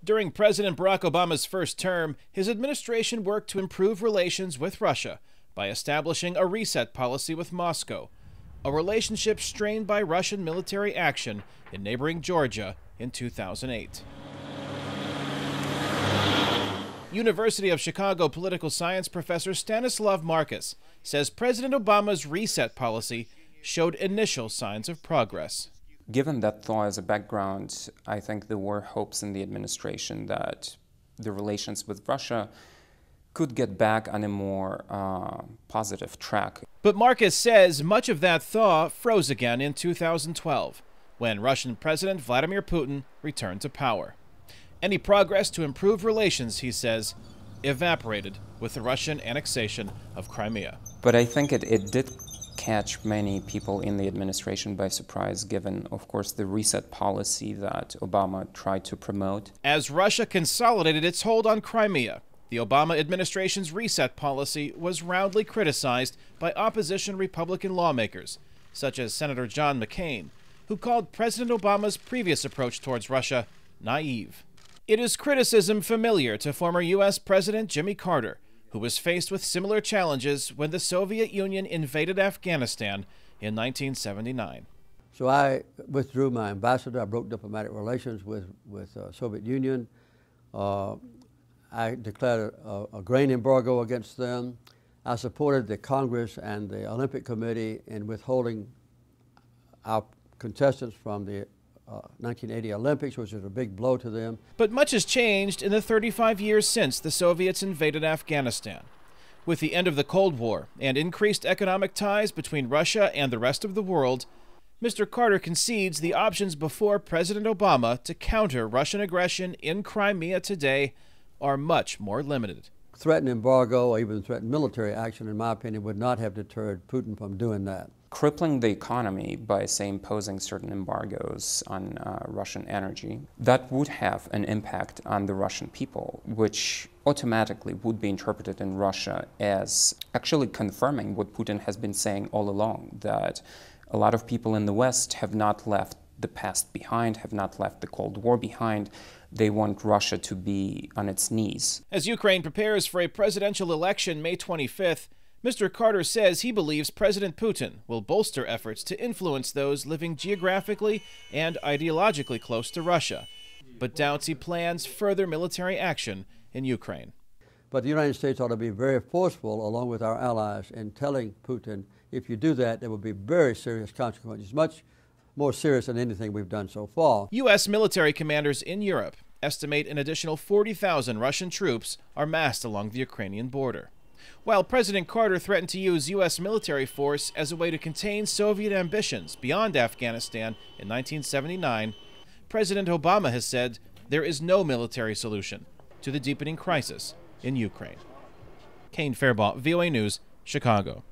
During President Barack Obama's first term, his administration worked to improve relations with Russia by establishing a reset policy with Moscow, a relationship strained by Russian military action in neighboring Georgia in 2008. University of Chicago political science professor Stanislav Marcus says President Obama's reset policy showed initial signs of progress. Given that thaw as a background, I think there were hopes in the administration that the relations with Russia could get back on a more positive track. But Marcus says much of that thaw froze again in 2012, when Russian President Vladimir Putin returned to power. Any progress to improve relations, he says, evaporated with the Russian annexation of Crimea. But I think it did catch many people in the administration by surprise, given, of course, the reset policy that Obama tried to promote. As Russia consolidated its hold on Crimea, the Obama administration's reset policy was roundly criticized by opposition Republican lawmakers, such as Senator John McCain, who called President Obama's previous approach towards Russia naive. It is criticism familiar to former U.S. President Jimmy Carter, who was faced with similar challenges when the Soviet Union invaded Afghanistan in 1979. So I withdrew my ambassador. I broke diplomatic relations with Soviet Union. I declared a grain embargo against them. I supported the Congress and the Olympic Committee in withholding our contestants from the 1980 Olympics, which was a big blow to them. But much has changed in the 35 years since the Soviets invaded Afghanistan. With the end of the Cold War and increased economic ties between Russia and the rest of the world, Mr. Carter concedes the options before President Obama to counter Russian aggression in Crimea today are much more limited. Threatened embargo or even threatened military action, in my opinion, would not have deterred Putin from doing that. Crippling the economy by, say, imposing certain embargoes on Russian energy, that would have an impact on the Russian people, which automatically would be interpreted in Russia as actually confirming what Putin has been saying all along, that a lot of people in the West have not left the past behind, have not left the Cold War behind. They want Russia to be on its knees. As Ukraine prepares for a presidential election May 25th, Mr. Carter says he believes President Putin will bolster efforts to influence those living geographically and ideologically close to Russia, but doubts he plans further military action in Ukraine. But the United States ought to be very forceful, along with our allies, in telling Putin, if you do that, there will be very serious consequences, much more serious than anything we've done so far. U.S. military commanders in Europe estimate an additional 40,000 Russian troops are massed along the Ukrainian border. While President Carter threatened to use U.S. military force as a way to contain Soviet ambitions beyond Afghanistan in 1979, President Obama has said there is no military solution to the deepening crisis in Ukraine. Kane, Farabaugh, VOA News, Chicago.